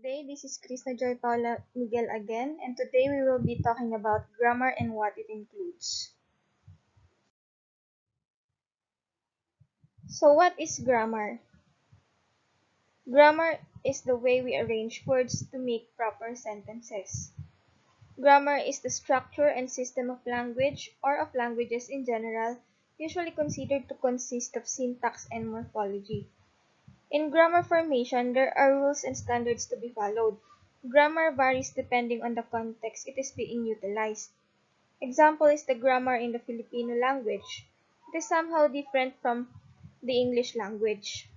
day. This is Krishna Joy Paula Miguel again, and today we will be talking about grammar and what it includes. So, what is grammar? Grammar is the way we arrange words to make proper sentences. Grammar is the structure and system of language or of languages in general, usually considered to consist of syntax and morphology. In grammar formation, there are rules and standards to be followed. Grammar varies depending on the context it is being utilized. Example is the grammar in the Filipino language. It is somehow different from the English language.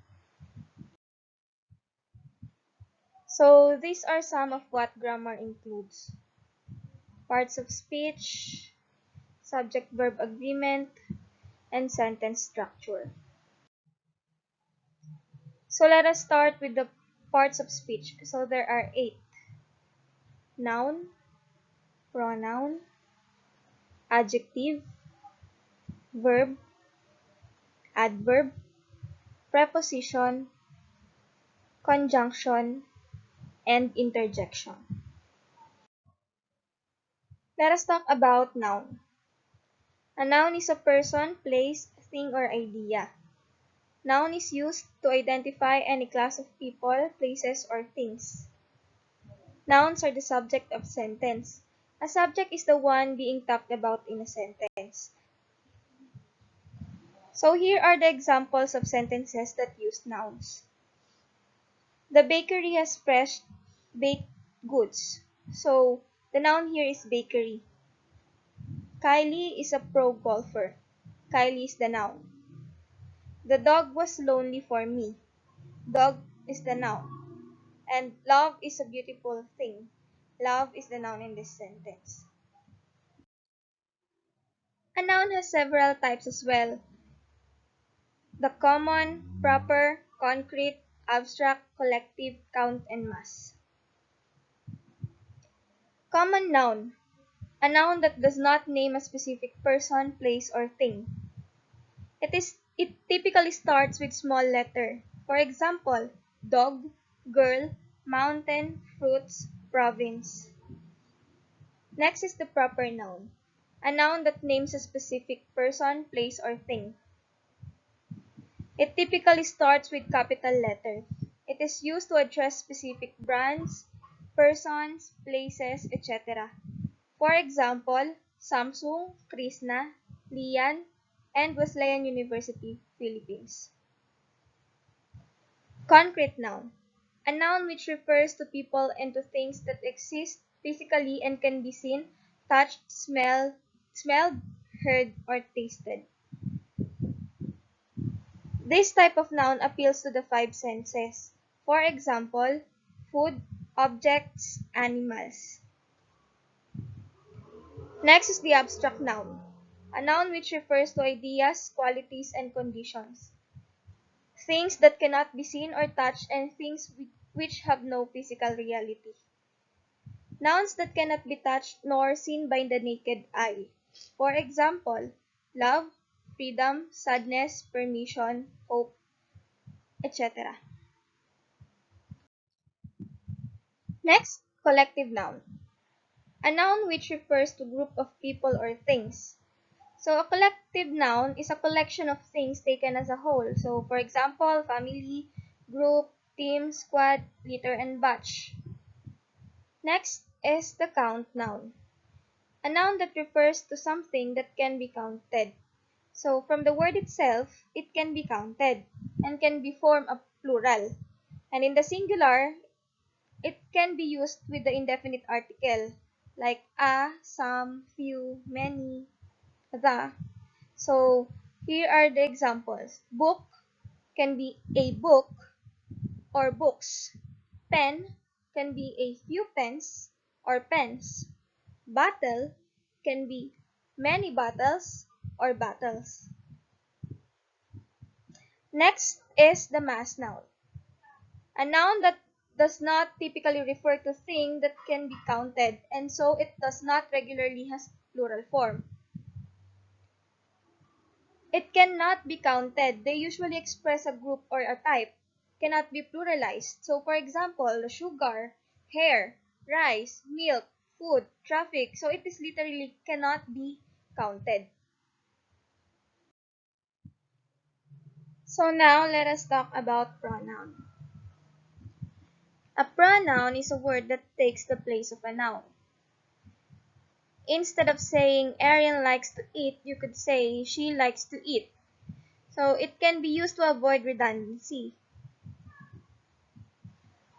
So these are some of what grammar includes. Parts of speech, subject-verb agreement, and sentence structure. So let us start with the parts of speech. So there are 8. Noun, pronoun, adjective, verb, adverb, preposition, conjunction, and interjection. Let us talk about noun. A noun is a person, place, thing, or idea. Noun is used to identify any class of people, places, or things. Nouns are the subject of sentence. A subject is the one being talked about in a sentence. So here are the examples of sentences that use nouns. The bakery has fresh baked goods. So the noun here is bakery. Kylie is a pro golfer. Kylie is the noun. The dog was lonely for me. Dog is the noun. And love is a beautiful thing. Love is the noun in this sentence. A noun has several types as well. The common, proper, concrete, abstract, collective, count, and mass. Common noun. A noun that does not name a specific person, place, or thing. It typically starts with small letter. For example, dog, girl, mountain, fruits, province. Next is the proper noun. A noun that names a specific person, place, or thing. It typically starts with capital letter. It is used to address specific brands, persons, places, etc. For example, Samsung, Krishna, Lian, and Wesleyan University, Philippines. Concrete noun. A noun which refers to people and to things that exist physically and can be seen, touched, smelled, heard, or tasted. This type of noun appeals to the 5 senses. For example, food, objects, animals. Next is the abstract noun. A noun which refers to ideas, qualities, and conditions. Things that cannot be seen or touched and things which have no physical reality. Nouns that cannot be touched nor seen by the naked eye. For example, love, freedom, sadness, permission, hope, etc. Next, collective noun. A noun which refers to a group of people or things. So a collective noun is a collection of things taken as a whole. So for example, family, group, team, squad, litter, and batch. Next is the count noun. A noun that refers to something that can be counted. So from the word itself, it can be counted and can be formed a plural. And in the singular, it can be used with the indefinite article like a, some, few, many, the. So here are the examples. Book can be a book or books. Pen can be a few pens or pens. Battle can be many battles or battles. Next is the mass noun. A noun that does not typically refer to thing that can be counted, and so it does not regularly has plural form. It cannot be counted. They usually express a group or a type. cannot be pluralized. So, for example, sugar, hair, rice, milk, food, traffic. So, it is literally cannot be counted. So, now let us talk about pronoun. A pronoun is a word that takes the place of a noun. Instead of saying Arian likes to eat, you could say she likes to eat. So, it can be used to avoid redundancy.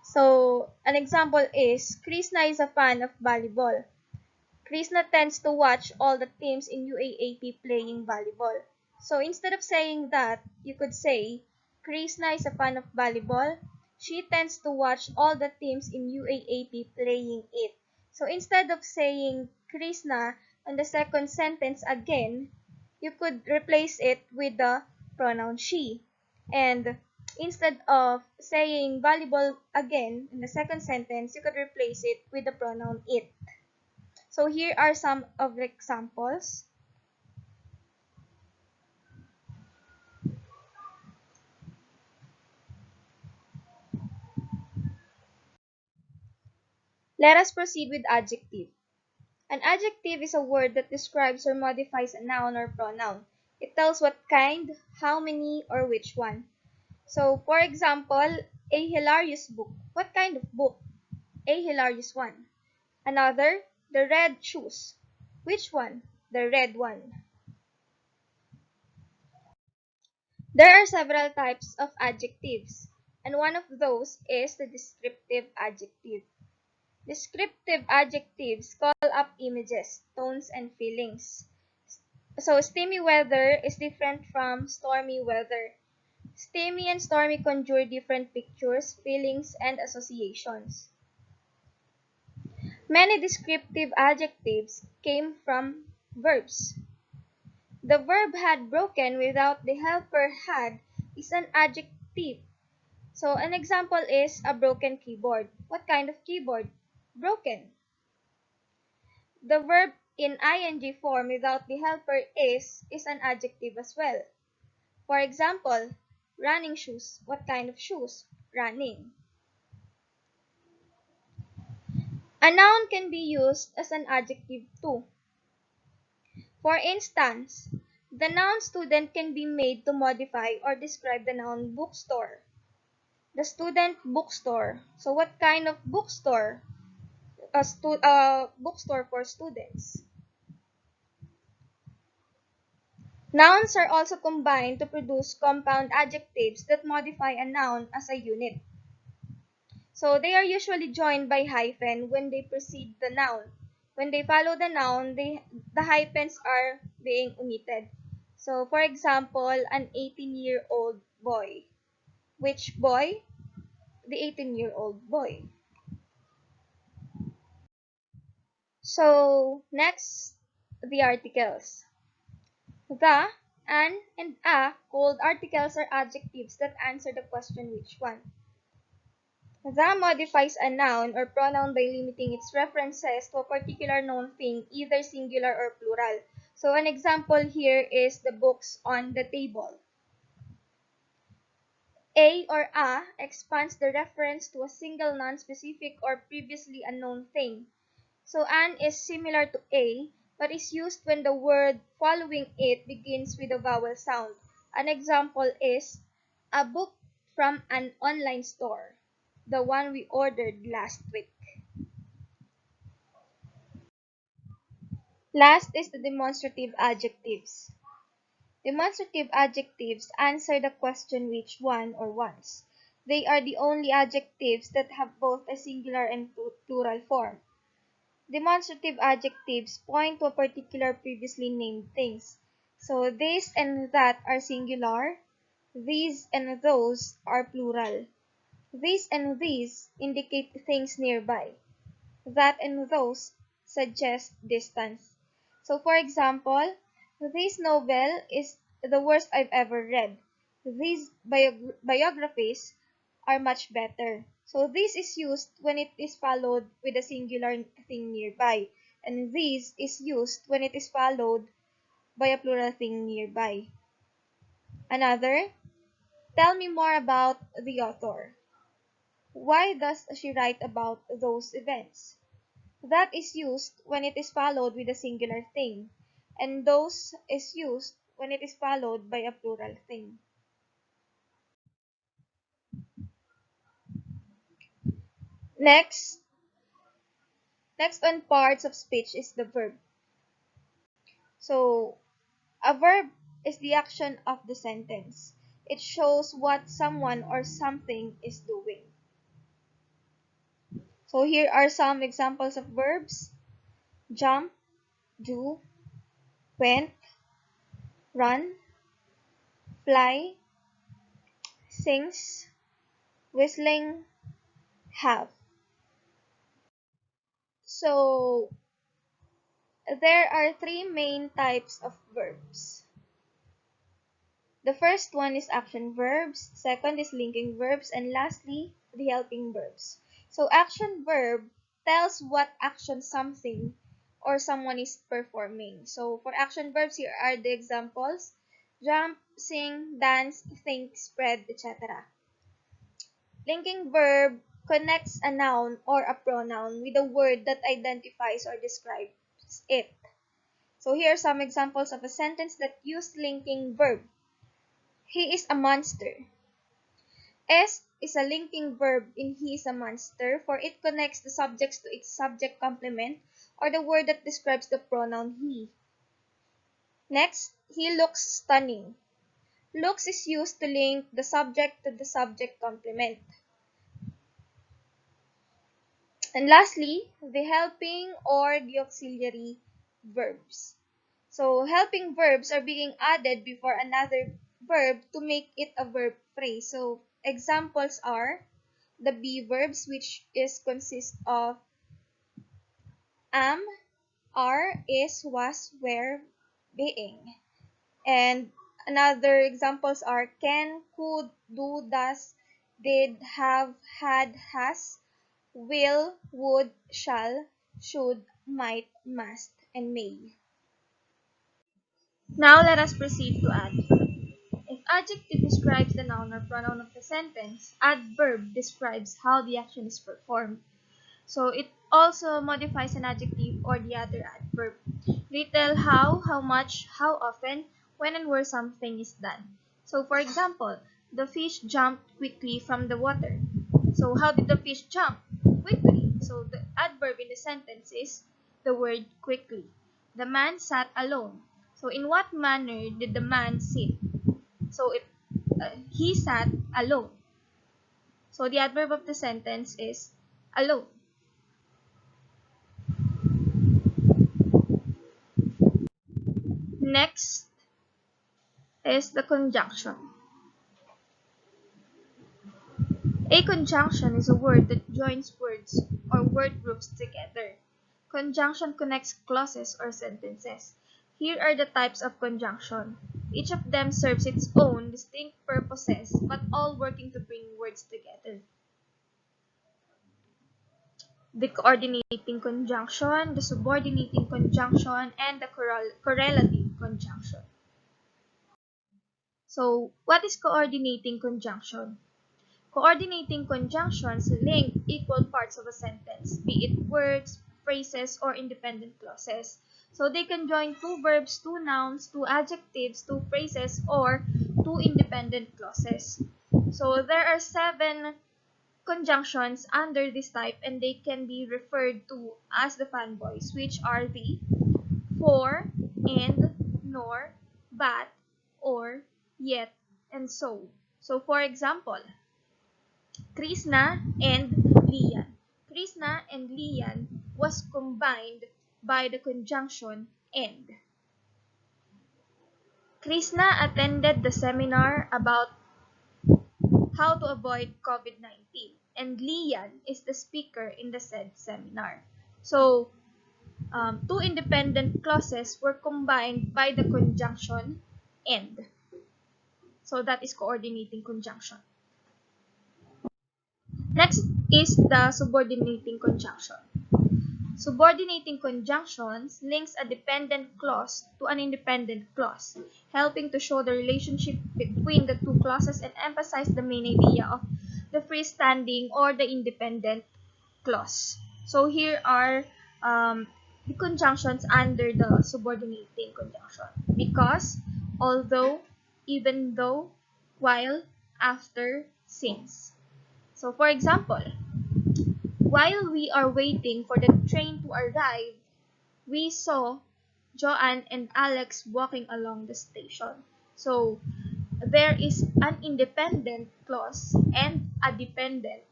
So, an example is Krishna is a fan of volleyball. Krishna tends to watch all the teams in UAAP playing volleyball. So instead of saying that, you could say Krishna is a fan of volleyball. She tends to watch all the teams in UAAP playing it. So instead of saying Krishna on the second sentence again, you could replace it with the pronoun she. And instead of saying volleyball again in the second sentence, you could replace it with the pronoun it. So here are some of the examples. Let us proceed with adjective. An adjective is a word that describes or modifies a noun or pronoun. It tells what kind, how many, or which one. So, for example, a hilarious book. What kind of book? A hilarious one. Another, the red shoes. Which one? The red one. There are several types of adjectives, and one of those is the descriptive adjective. Descriptive adjectives call up images, tones, and feelings. So, steamy weather is different from stormy weather. Steamy and stormy conjure different pictures, feelings, and associations. Many descriptive adjectives came from verbs. The verb had broken without the helper had is an adjective. So, an example is a broken keyboard. What kind of keyboard? Broken. The verb in ing form without the helper is an adjective as well. For example, running shoes. What kind of shoes? Running. A noun can be used as an adjective too. For instance, the noun student can be made to modify or describe the noun bookstore. The student bookstore. So what kind of bookstore? A bookstore for students. Nouns are also combined to produce compound adjectives that modify a noun as a unit. So they are usually joined by hyphen when they precede the noun. When they follow the noun, the hyphens are being omitted. So for example, an 18-year-old boy. Which boy? The 18-year-old boy. So next, the articles. The, an, and a called articles are adjectives that answer the question which one. The modifies a noun or pronoun by limiting its references to a particular known thing, either singular or plural. So an example here is the books on the table. A or a expands the reference to a single non-specific or previously unknown thing. So an is similar to a, but is used when the word following it begins with a vowel sound. An example is a book from an online store, the one we ordered last week. Last is the demonstrative adjectives. Demonstrative adjectives answer the question which one or ones. They are the only adjectives that have both a singular and plural form. Demonstrative adjectives point to a particular previously named things. So this and that are singular, these and those are plural. This and these indicate things nearby. That and those suggest distance. So for example, this novel is the worst I've ever read. These biographies are much better. So this is used when it is followed with a singular thing nearby. And this is used when it is followed by a plural thing nearby. Another, Tell me more about the author. Why does she write about those events? That is used when it is followed with a singular thing, and those is used when it is followed by a plural thing. Next, next on parts of speech is the verb. So, a verb is the action of the sentence. It shows what someone or something is doing. So here are some examples of verbs: jump, do, went, run, fly, sings, whistling, have. So there are three main types of verbs. The first one is action verbs, second is linking verbs, and lastly, the helping verbs. So action verb tells what action something or someone is performing. So for action verbs, here are the examples: jump, sing, dance, think, spread, etc. Linking verb connects a noun or a pronoun with a word that identifies or describes it. So here are some examples of a sentence that used linking verb. He is a monster. S is a linking verb in he is a monster, for it connects the subjects to its subject complement or the word that describes the pronoun he. Next, he looks stunning. Looks is used to link the subject to the subject complement. And lastly, the helping or the auxiliary verbs. So helping verbs are being added before another verb to make it a verb phrase. So examples are the be verbs, which is consist of am, are, is, was, were, being. And another examples are can, could, do, does, did, have, had, has, will, would, shall, should, might, must, and may. Now let us proceed to adverb. If adjective describes the noun or pronoun of the sentence, adverb describes how the action is performed. So it also modifies an adjective or the other adverb. They tell how much, how often, when and where something is done. So for example, the fish jumped quickly from the water. So how did the fish jump? Quickly. So the adverb in the sentence is the word quickly. The man sat alone. So in what manner did the man sit? So he sat alone. So the adverb of the sentence is alone. Next is the conjunction. A conjunction is a word that joins words or word groups together. Conjunction connects clauses or sentences. Here are the types of conjunction. Each of them serves its own distinct purposes, but all working to bring words together. The coordinating conjunction, the subordinating conjunction, and the correlative conjunction. So, what is coordinating conjunction? Coordinating conjunctions link equal parts of a sentence, be it words, phrases, or independent clauses. So they can join two verbs, two nouns, two adjectives, two phrases, or two independent clauses. So there are 7 conjunctions under this type, and they can be referred to as the fanboys, which are the for, and, nor, but, or, yet, and so. So for example, Krishna and Lian. Krishna and Lian was combined by the conjunction and. Krishna attended the seminar about how to avoid COVID-19, and Lian is the speaker in the said seminar. So, two independent clauses were combined by the conjunction and. So that is coordinating conjunction. Next is the subordinating conjunction. Subordinating conjunctions links a dependent clause to an independent clause, helping to show the relationship between the two clauses and emphasize the main idea of the freestanding or the independent clause. So here are the conjunctions under the subordinating conjunction: because, although, even though, while, after, since. So for example, while we are waiting for the train to arrive, we saw Joanne and Alex walking along the station. So there is an independent clause and a dependent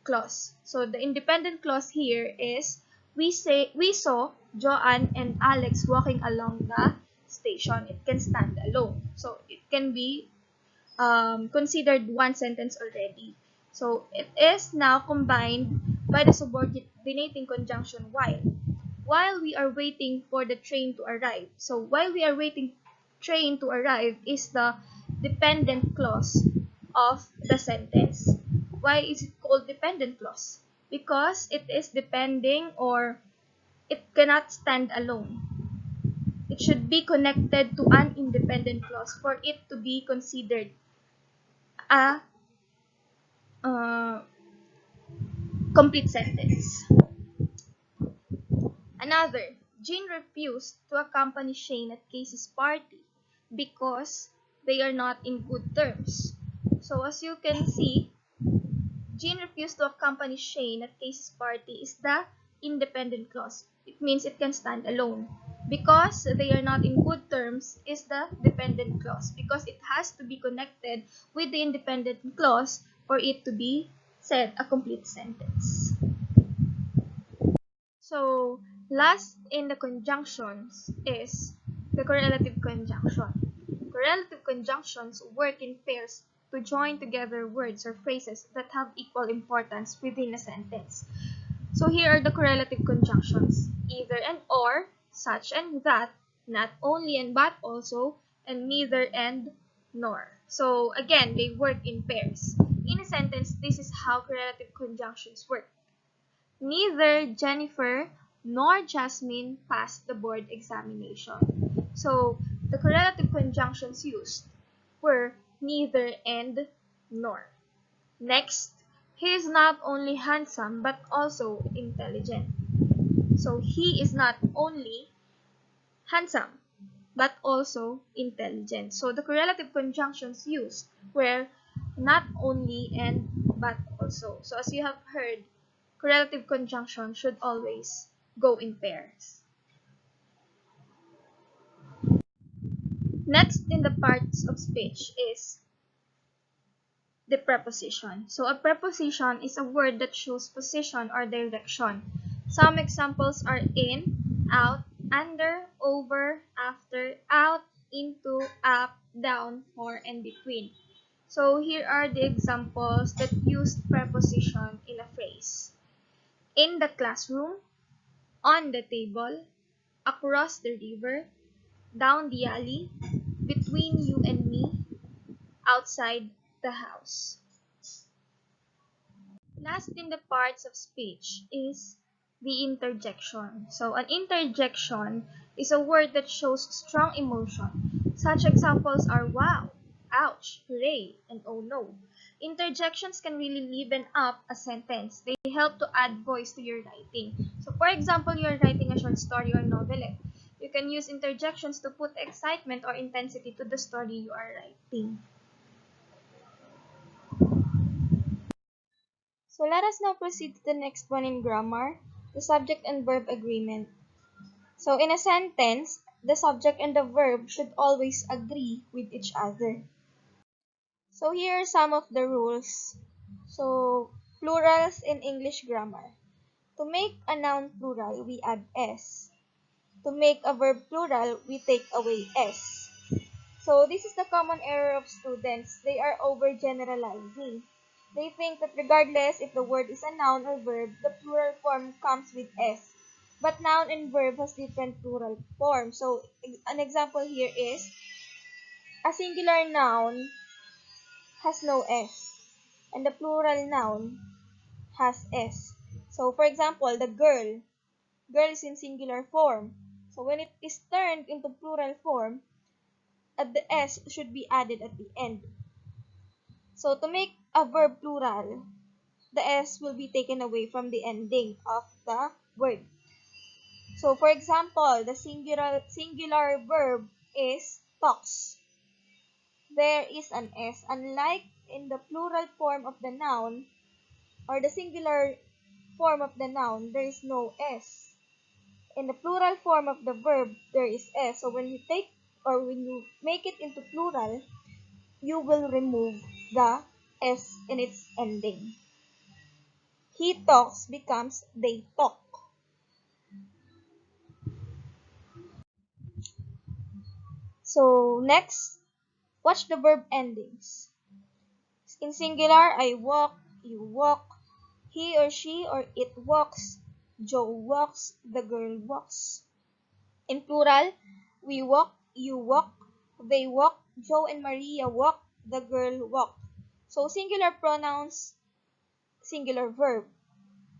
clause. So the independent clause here is we saw Joanne and Alex walking along the station. It can stand alone. So it can be considered one sentence already. So it is now combined by the subordinating conjunction while we are waiting for the train to arrive. So while we are waiting train to arrive is the dependent clause of the sentence. Why is it called dependent clause? Because it is depending, or it cannot stand alone. It should be connected to an independent clause for it to be considered a uh, complete sentence. Another, Jean refused to accompany Shane at Casey's party because they are not in good terms. So as you can see, Jean refused to accompany Shane at Casey's party is the independent clause. It means it can stand alone. Because they are not in good terms is the dependent clause, because it has to be connected with the independent clause for it to be said a complete sentence. So last in the conjunctions is the correlative conjunction. Correlative conjunctions work in pairs to join together words or phrases that have equal importance within a sentence. So here are the correlative conjunctions: either and or, such and that, not only and but also, and neither and nor. So again, they work in pairs. In a sentence, this is how correlative conjunctions work. Neither Jennifer nor Jasmine passed the board examination. So the correlative conjunctions used were neither and nor. Next, he is not only handsome but also intelligent. So he is not only handsome but also intelligent. So the correlative conjunctions used were not only and but also. So as you have heard, correlative conjunction should always go in pairs. Next in the parts of speech is the preposition. So a preposition is a word that shows position or direction. Some examples are in, out, under, over, after, out, into, up, down, for, and between. So here are the examples that use preposition in a phrase: in the classroom, on the table, across the river, down the alley, between you and me, outside the house. Last in the parts of speech is the interjection. So an interjection is a word that shows strong emotion. Such examples are wow, ouch, hooray, and oh no. Interjections can really liven up a sentence. They help to add voice to your writing. So for example, you are writing a short story or novelette. You can use interjections to put excitement or intensity to the story you are writing. So let us now proceed to the next one in grammar, the subject and verb agreement. So in a sentence, the subject and the verb should always agree with each other. So here are some of the rules. So plurals in English grammar. To make a noun plural, we add s. To make a verb plural, we take away s. So this is the common error of students. They are overgeneralizing. They think that regardless if the word is a noun or verb, the plural form comes with s. But noun and verb has different plural forms. So an example here is a singular noun has no s, and the plural noun has s. So for example, the girl. Girl is in singular form. So when it is turned into plural form, the s should be added at the end. So to make a verb plural, the s will be taken away from the ending of the word. So for example, the singular verb is talks. There is an s. Unlike in the plural form of the noun or the singular form of the noun, there is no s. In the plural form of the verb, there is s. So when you take or when you make it into plural, you will remove the s in its ending. He talks becomes they talk. So next, watch the verb endings. In singular, I walk, you walk, he or she or it walks, Joe walks, the girl walks. In plural, we walk, you walk, they walk, Joe and Maria walk, the girl walk. So singular pronouns, singular verb.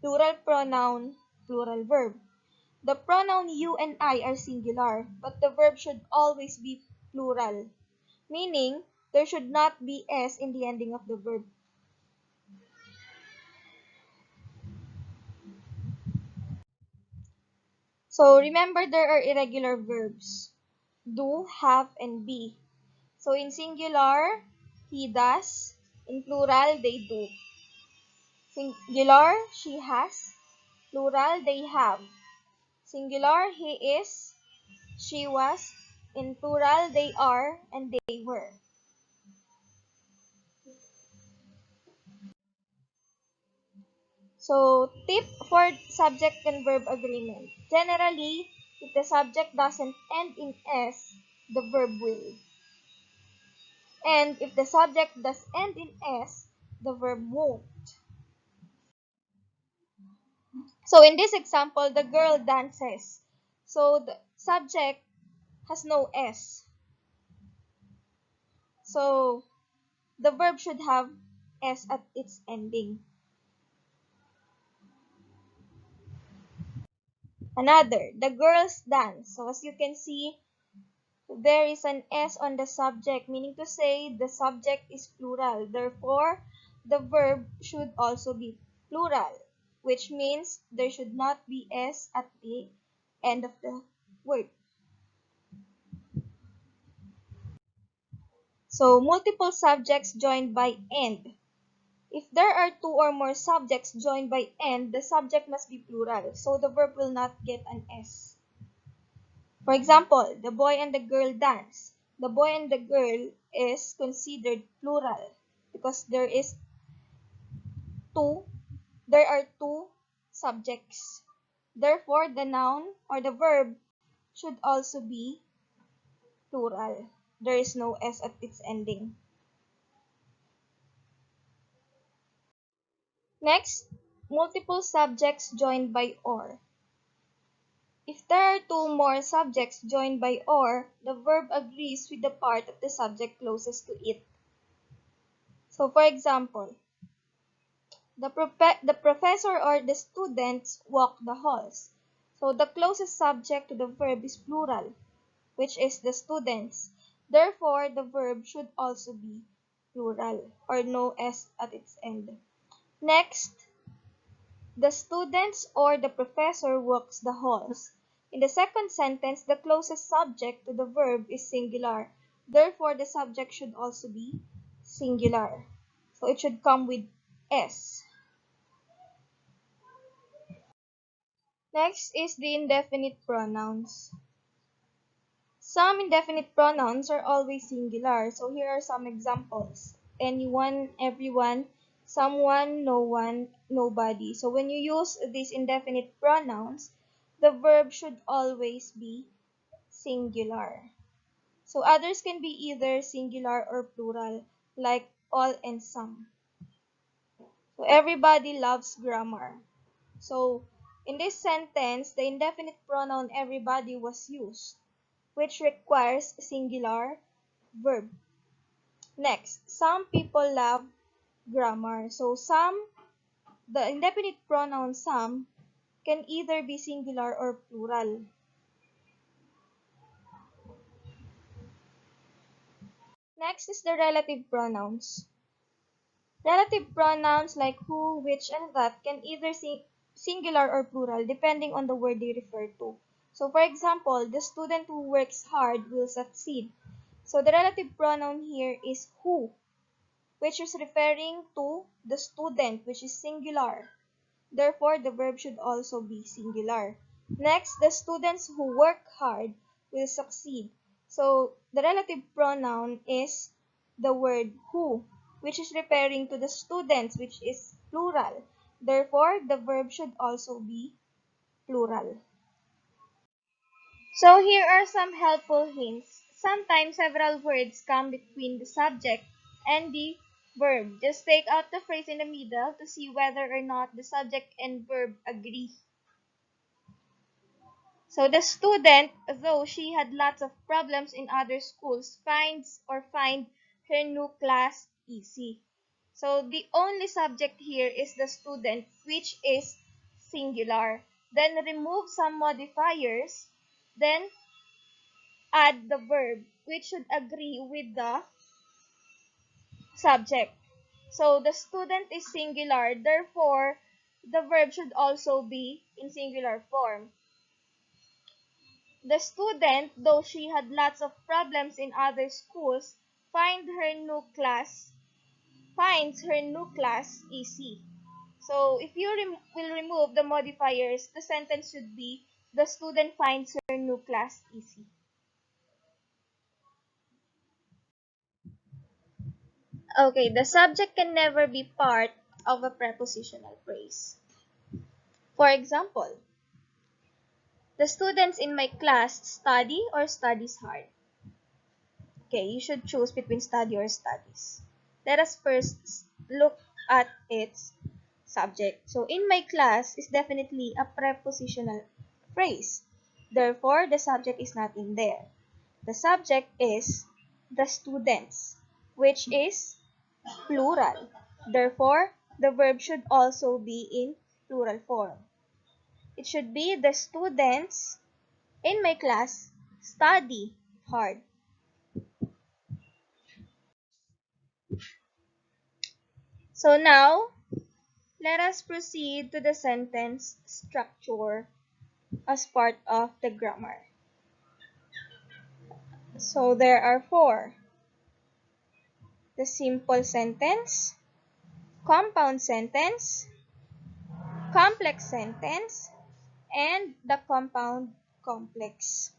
Plural pronoun, plural verb. The pronoun you and I are singular, but the verb should always be plural, meaning there should not be s in the ending of the verb. So remember there are irregular verbs. Do, have, and be. So in singular, he does. In plural, they do. Singular, she has. Plural, they have. Singular, he is. She was. In plural, they are and they were. So tip for subject and verb agreement. Generally, if the subject doesn't end in s, the verb will. And if the subject does end in s, the verb won't. So in this example, the girl dances. So the subject has no s. So the verb should have s at its ending. Another, the girls dance. So as you can see, there is an s on the subject, meaning to say the subject is plural. Therefore, the verb should also be plural, which means there should not be s at the end of the word. So multiple subjects joined by and. If there are two or more subjects joined by and, the subject must be plural, so the verb will not get an s. For example, the boy and the girl dance. The boy and the girl is considered plural because two there are two subjects. Therefore, the noun or the verb should also be plural. There is no s at its ending. Next, multiple subjects joined by or. If there are two more subjects joined by or, the verb agrees with the part of the subject closest to it. So, for example, the professor or the students walk the halls. So, the closest subject to the verb is plural, which is the students. Therefore, the verb should also be plural or no s at its end. Next, the students or the professor walks the halls. In the second sentence, the closest subject to the verb is singular. Therefore, the subject should also be singular. So it should come with s. Next is the indefinite pronouns. Some indefinite pronouns are always singular. So here are some examples. Anyone, everyone, someone, no one, nobody. So when you use these indefinite pronouns, the verb should always be singular. So others can be either singular or plural, like all and some. So everybody loves grammar. So in this sentence, the indefinite pronoun everybody was used, which requires singular verb. Next, some people love grammar. So some, the indefinite pronoun some can either be singular or plural. Next is the relative pronouns. Relative pronouns like who, which, and that can either be singular or plural depending on the word they refer to. So for example, the student who works hard will succeed. So the relative pronoun here is who, which is referring to the student, which is singular. Therefore, the verb should also be singular. Next, the students who work hard will succeed. So, the relative pronoun is the word who, which is referring to the students, which is plural. Therefore, the verb should also be plural. So, here are some helpful hints. Sometimes several words come between the subject and the verb. Just take out the phrase in the middle to see whether or not the subject and verb agree. So the student, though she had lots of problems in other schools, find her new class easy. So the only subject here is the student, which is singular. Then remove some modifiers, then add the verb, which should agree with the subject. So the student is singular, therefore the verb should also be in singular form. The student, though she had lots of problems in other schools, finds her new class easy. So if you will remove the modifiers, the sentence should be the student finds her new class easy. Okay, the subject can never be part of a prepositional phrase. For example, the students in my class study or studies hard. Okay, you should choose between study or studies. Let us first look at its subject. So, in my class is definitely a prepositional phrase. Therefore, the subject is not in there. The subject is the students, which is plural. Therefore, the verb should also be in plural form. It should be the students in my class study hard. So now, let us proceed to the sentence structure as part of the grammar. So there are four: the simple sentence, compound sentence, complex sentence, and the compound complex.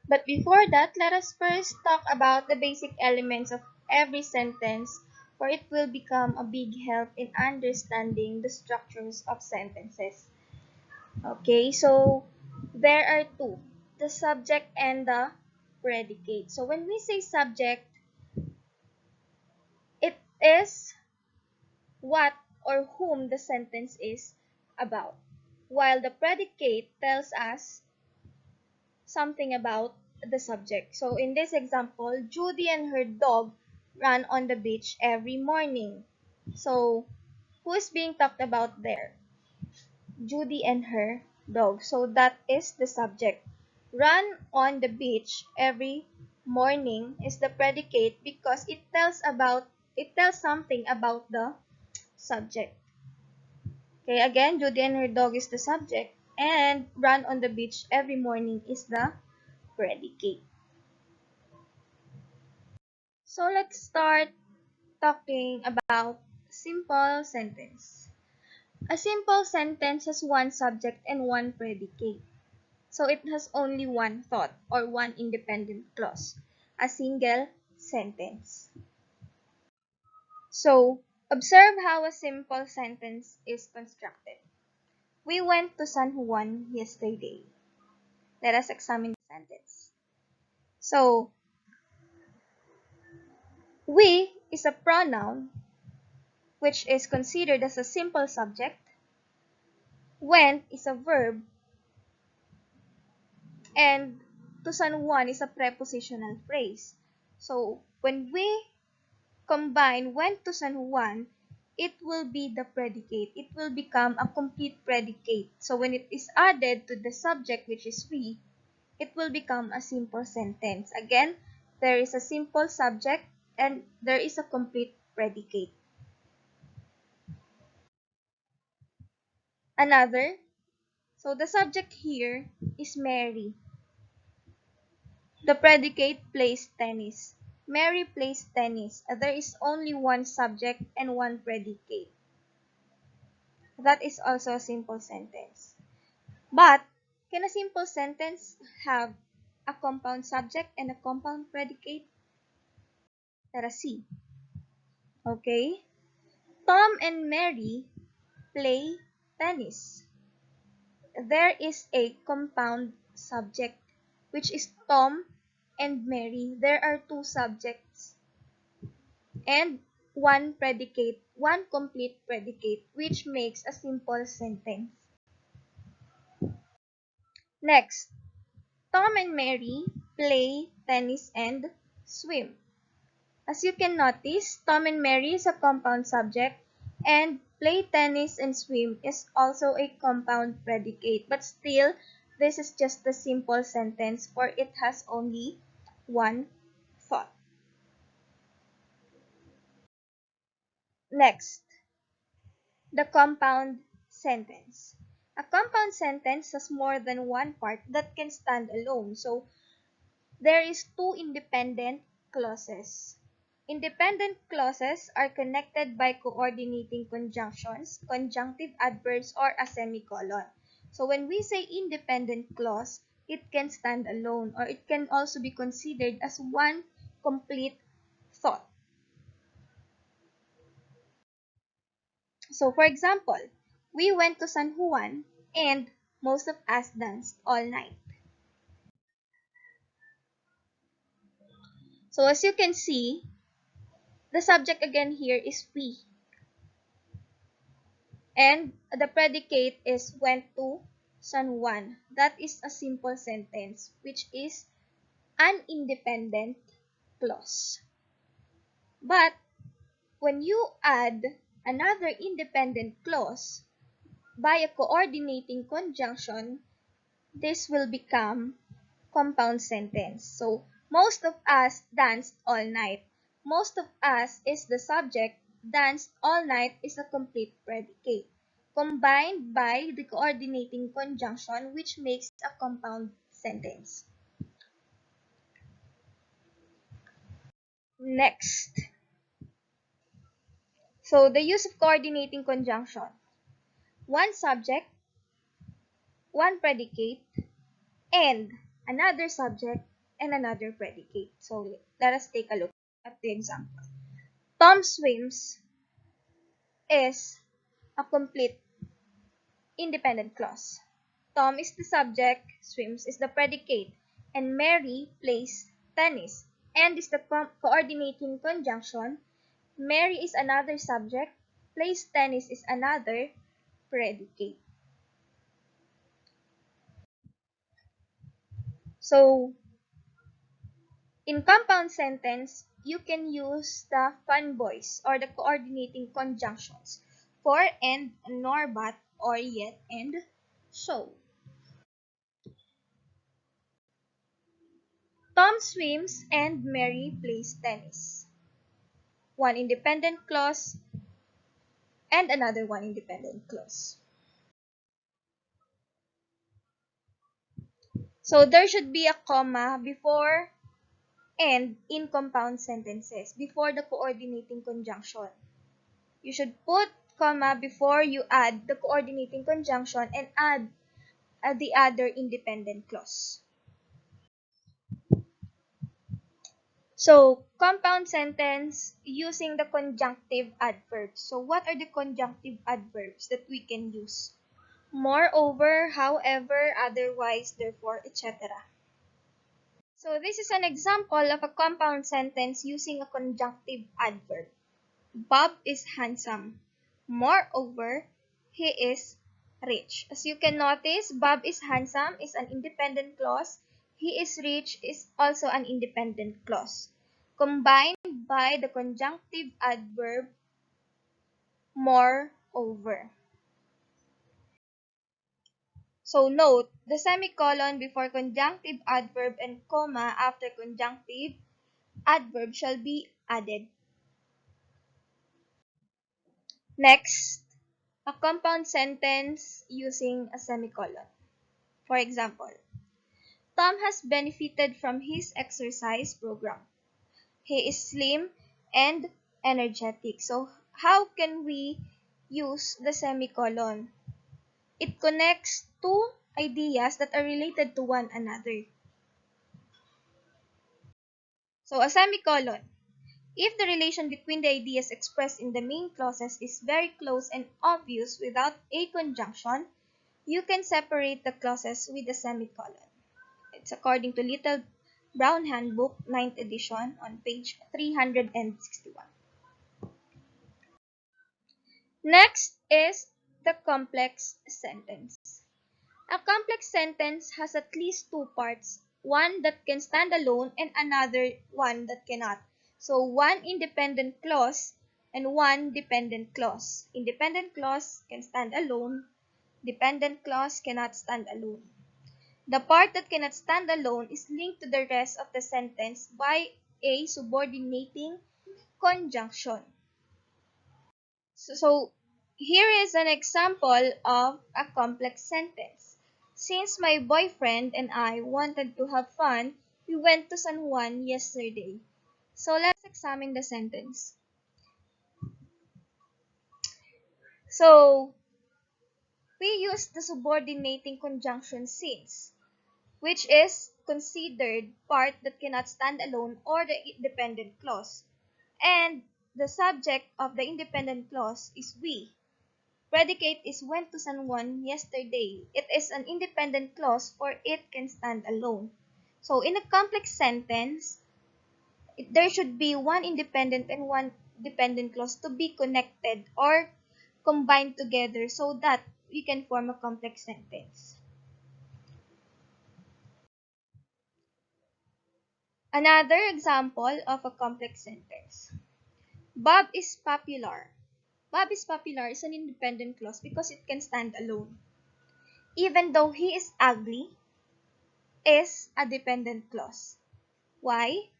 But before that, let us first talk about the basic elements of every sentence, for it will become a big help in understanding the structures of sentences. Okay, so there are two: the subject and the predicate. So when we say subject, it is what or whom the sentence is about, while the predicate tells us something about the subject. So in this example, Judy and her dog run on the beach every morning. So who is being talked about there? Judy and her dog. So that is the subject. Run on the beach every morning is the predicate because it tells something about the subject. Okay, again, Judy and her dog is the subject, and run on the beach every morning is the predicate. So let's start talking about simple sentence. A simple sentence has one subject and one predicate. So it has only one thought or one independent clause, a single sentence. So observe how a simple sentence is constructed. We went to San Juan yesterday. Let us examine the sentence. So we is a pronoun which is considered as a simple subject. Went is a verb, and to San Juan is a prepositional phrase. So when we combine went to San Juan, it will be the predicate. It will become a complete predicate. So when it is added to the subject, which is we, it will become a simple sentence. Again, there is a simple subject and there is a complete predicate. Another, so the subject here is Mary. The predicate plays tennis. Mary plays tennis. There is only one subject and one predicate. That is also a simple sentence. But can a simple sentence have a compound subject and a compound predicate? Let us see. Okay. Tom and Mary play tennis. There is a compound subject, which is Tom and Mary. There are two subjects and one predicate, one complete predicate, which makes a simple sentence. Next, Tom and Mary play tennis and swim. As you can notice, Tom and Mary is a compound subject and play tennis and swim is also a compound predicate. But still, this is just a simple sentence for it has only one thought. Next, the compound sentence. A compound sentence has more than one part that can stand alone. So there is two independent clauses. Independent clauses are connected by coordinating conjunctions, conjunctive adverbs, or a semicolon. So when we say independent clause, it can stand alone or it can also be considered as one complete thought. So for example, we went to San Juan and most of us danced all night. So as you can see, the subject again here is we. And the predicate is went to San Juan. That is a simple sentence, which is an independent clause. But when you add another independent clause by a coordinating conjunction, this will become compound sentence. So, most of us danced all night. Most of us is the subject. Danced all night is a complete predicate, combined by the coordinating conjunction, which makes a compound sentence. Next. So, the use of coordinating conjunction. One subject, one predicate, and another subject and another predicate. So, let us take a look at the example. Tom swims is a complete independent clause. Tom is the subject, swims is the predicate, and Mary plays tennis. And is the coordinating conjunction. Mary is another subject, plays tennis is another predicate. So, in compound sentence, you can use the convoys or the coordinating conjunctions for and nor but or yet and so. Tom swims and Mary plays tennis. One independent clause and another one independent clause. So there should be a comma before and in compound sentences before the coordinating conjunction. You should put comma before you add the coordinating conjunction and add the other independent clause. So, compound sentence using the conjunctive adverbs. So, what are the conjunctive adverbs that we can use? Moreover, however, otherwise, therefore, etc. So, this is an example of a compound sentence using a conjunctive adverb. Bob is handsome. Moreover, he is rich. As you can notice, Bob is handsome is an independent clause. He is rich is also an independent clause. Combined by the conjunctive adverb moreover. So note, the semicolon before conjunctive adverb and comma after conjunctive adverb shall be added. Next, a compound sentence using a semicolon. For example, Tom has benefited from his exercise program. He is slim and energetic. So, how can we use the semicolon? It connects two ideas that are related to one another. So, a semicolon. If the relation between the ideas expressed in the main clauses is very close and obvious without a conjunction, you can separate the clauses with a semicolon. It's according to Little Brown Handbook, 9th edition, on page 361. Next is the complex sentence. A complex sentence has at least two parts, one that can stand alone and another one that cannot. So one independent clause and one dependent clause. Independent clause can stand alone, dependent clause cannot stand alone. The part that cannot stand alone is linked to the rest of the sentence by a subordinating conjunction. So here is an example of a complex sentence. Since my boyfriend and I wanted to have fun, we went to San Juan yesterday. So let's examine the sentence. So we use the subordinating conjunction since, which is considered part that cannot stand alone or the dependent clause. And the subject of the independent clause is we. Predicate is went to San Juan yesterday. It is an independent clause for it can stand alone. So in a complex sentence, there should be one independent and one dependent clause to be connected or combined together so that we can form a complex sentence. Another example of a complex sentence. Bob is popular. Bob is popular is an independent clause because it can stand alone. Even though he is ugly is a dependent clause. Why?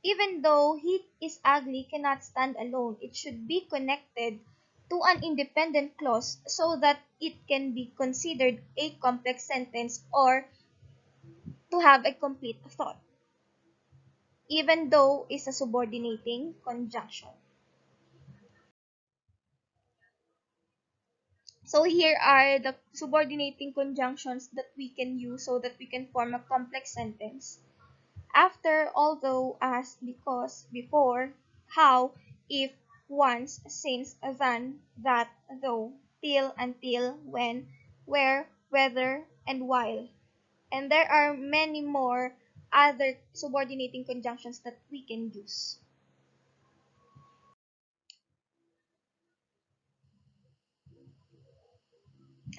Even though he is ugly cannot stand alone, it should be connected to an independent clause so that it can be considered a complex sentence or to have a complete thought. Even though is a subordinating conjunction. So here are the subordinating conjunctions that we can use so that we can form a complex sentence. After, although, as, because, before, how, if, once, since, than, that, though, till, until, when, where, whether, and while. And there are many more other subordinating conjunctions that we can use.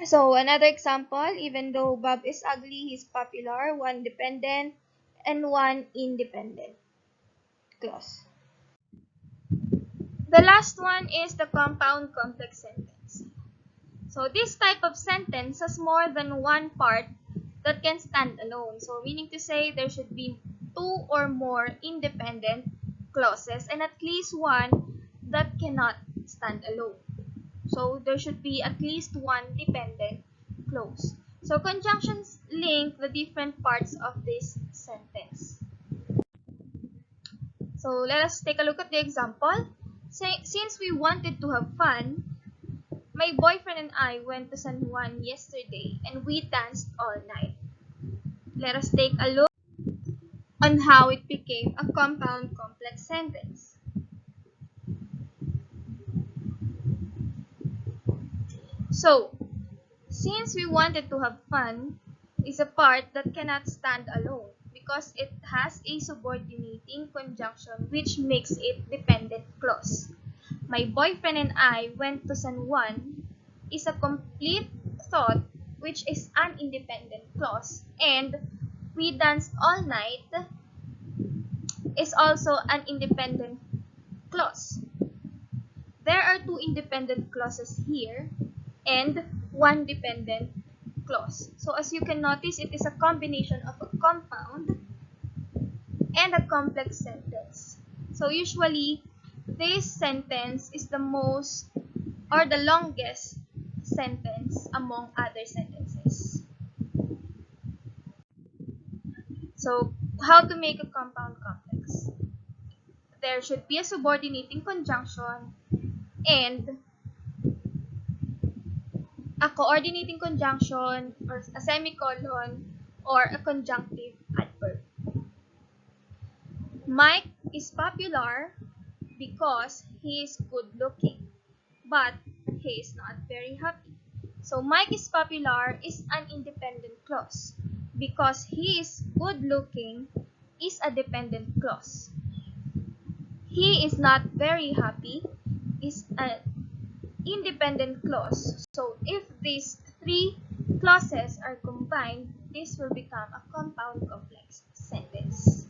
So another example, even though Bob is ugly, he's popular, one dependent and one independent clause. The last one is the compound complex sentence. So this type of sentence has more than one part that can stand alone. So meaning to say there should be two or more independent clauses and at least one that cannot stand alone. So there should be at least one dependent clause. So conjunctions link the different parts of this sentence. So let us take a look at the example. Since we wanted to have fun, my boyfriend and I went to San Juan yesterday and we danced all night. Let us take a look on how it became a compound complex sentence. So, since we wanted to have fun is a part that cannot stand alone because it has a subordinating conjunction which makes it dependent clause. My boyfriend and I went to San Juan is a complete thought which is an independent clause, and we danced all night is also an independent clause. there are two independent clauses here and one dependent clause. So as you can notice, it is a combination of a compound and a complex sentence. So usually, this sentence is the most or the longest sentence among other sentences. So how to make a compound complex? There should be a subordinating conjunction and a coordinating conjunction or a semicolon or a conjunctive adverb. Mike is popular because he is good looking, but he is not very happy. So Mike is popular is an independent clause because he is good looking is a dependent clause. He is not very happy is an independent clause. So if these three clauses are combined, this will become a compound complex sentence.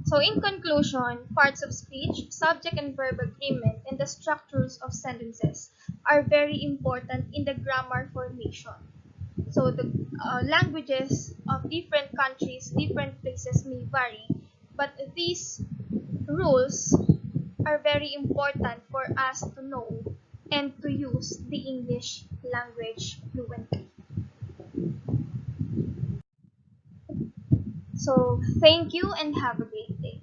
So in conclusion, parts of speech, subject and verb agreement, and the structures of sentences are very important in the grammar formation. So the languages of different countries, different places may vary, but these rules are very important for us to know and to use the English language fluently. So thank you and have a great day.